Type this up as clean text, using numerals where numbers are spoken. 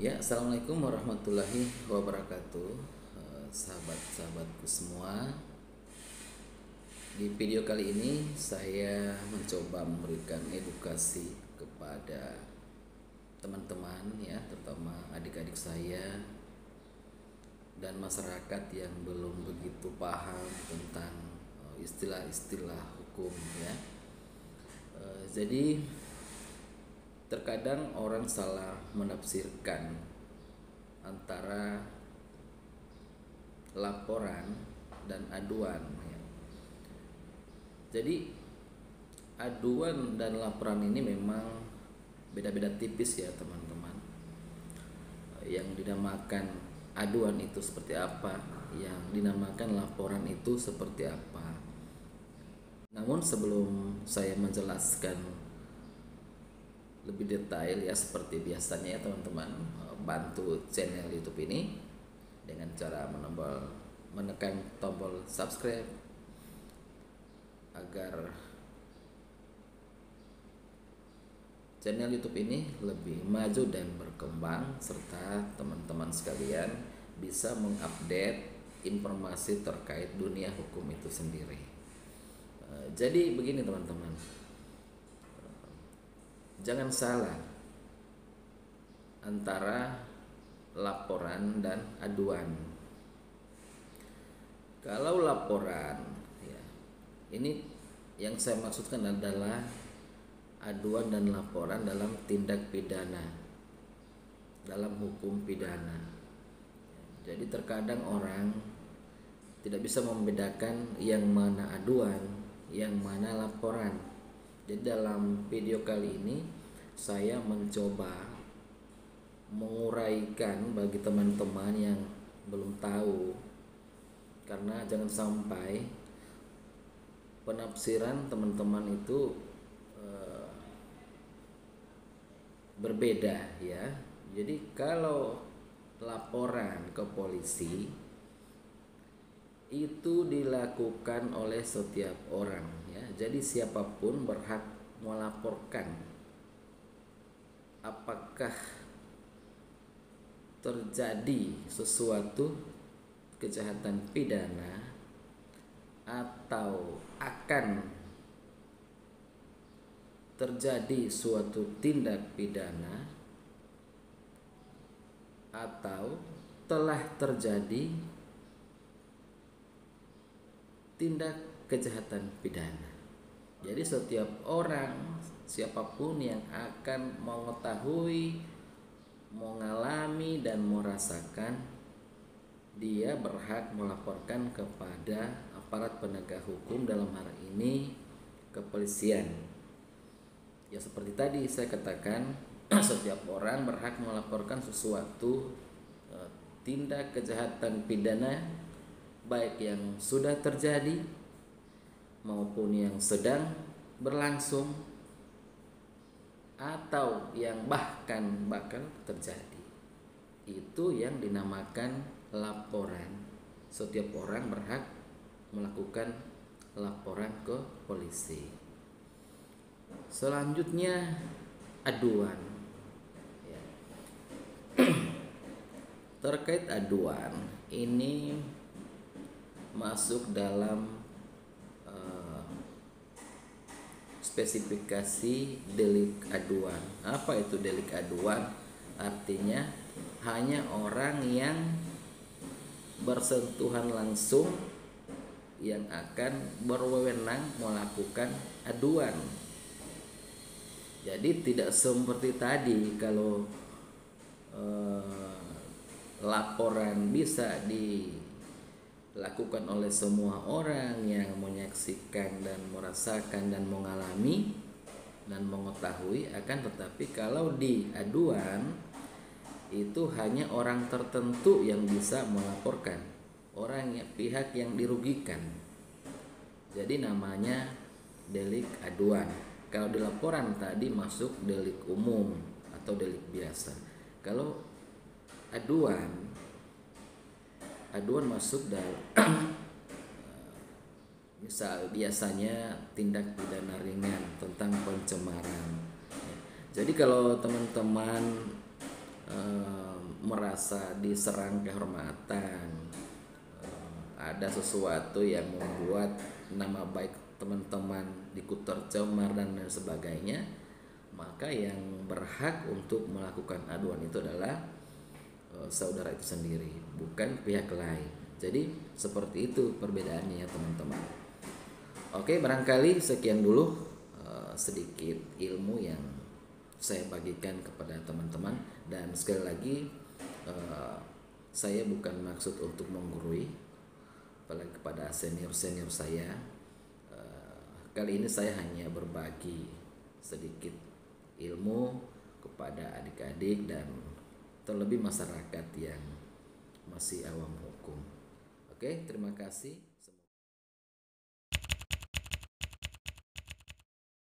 Ya, assalamualaikum warahmatullahi wabarakatuh, sahabat-sahabatku semua. Di video kali ini saya mencoba memberikan edukasi kepada teman-teman ya, terutama adik-adik saya dan masyarakat yang belum begitu paham tentang istilah-istilah hukum ya. Jadi terkadang orang salah menafsirkan antara laporan dan aduan ya. Jadi aduan dan laporan ini memang beda-beda tipis ya teman-teman. Yang dinamakan aduan itu seperti apa, yang dinamakan laporan itu seperti apa. Namun sebelum saya menjelaskan lebih detail ya, seperti biasanya ya teman-teman, bantu channel YouTube ini dengan cara menekan tombol subscribe agar channel YouTube ini lebih maju dan berkembang, serta teman-teman sekalian bisa mengupdate informasi terkait dunia hukum itu sendiri. Jadi begini teman-teman, jangan salah antara laporan dan aduan. Kalau laporan ya, ini yang saya maksudkan adalah aduan dan laporan dalam tindak pidana, dalam hukum pidana. Jadi terkadang orang tidak bisa membedakan yang mana aduan, yang mana laporan. Jadi dalam video kali ini saya mencoba menguraikan bagi teman-teman yang belum tahu, karena jangan sampai penafsiran teman-teman itu berbeda ya. Jadi kalau laporan ke polisi itu dilakukan oleh setiap orang ya. Jadi siapapun berhak melaporkan apakah terjadi sesuatu kejahatan pidana atau akan terjadi suatu tindak pidana atau telah terjadi tindak kejahatan pidana. Jadi setiap orang, siapapun yang akan mengetahui, mengalami dan merasakan, dia berhak melaporkan kepada aparat penegak hukum, dalam hal ini kepolisian. Ya seperti tadi saya katakan, setiap orang berhak melaporkan sesuatu tindak kejahatan pidana, baik yang sudah terjadi maupun yang sedang berlangsung atau yang bahkan bakal terjadi. Itu yang dinamakan laporan. Setiap orang berhak melakukan laporan ke polisi. Selanjutnya aduan ya. Terkait aduan ini masuk dalam spesifikasi delik aduan. Apa itu delik aduan? Artinya hanya orang yang bersentuhan langsung yang akan berwenang melakukan aduan. Jadi tidak seperti tadi, kalau laporan bisa dilakukan oleh semua orang yang menyaksikan dan merasakan dan mengalami dan mengetahui, akan tetapi kalau di aduan itu hanya orang tertentu yang bisa melaporkan, pihak yang dirugikan. Jadi namanya delik aduan. Kalau di laporan tadi masuk delik umum atau delik biasa. Kalau aduan masuk dalam misal biasanya tindak pidana ringan tentang pencemaran. Jadi kalau teman-teman merasa diserang kehormatan, ada sesuatu yang membuat nama baik teman-teman ikut tercemar dan lain sebagainya, maka yang berhak untuk melakukan aduan itu adalah saudara itu sendiri, bukan pihak lain. Jadi seperti itu perbedaannya ya teman-teman. Oke, barangkali sekian dulu sedikit ilmu yang saya bagikan kepada teman-teman, dan sekali lagi saya bukan maksud untuk menggurui, apalagi kepada senior-senior saya. Kali ini saya hanya berbagi sedikit ilmu kepada adik-adik dan terlebih masyarakat yang masih awam hukum. Oke, terima kasih.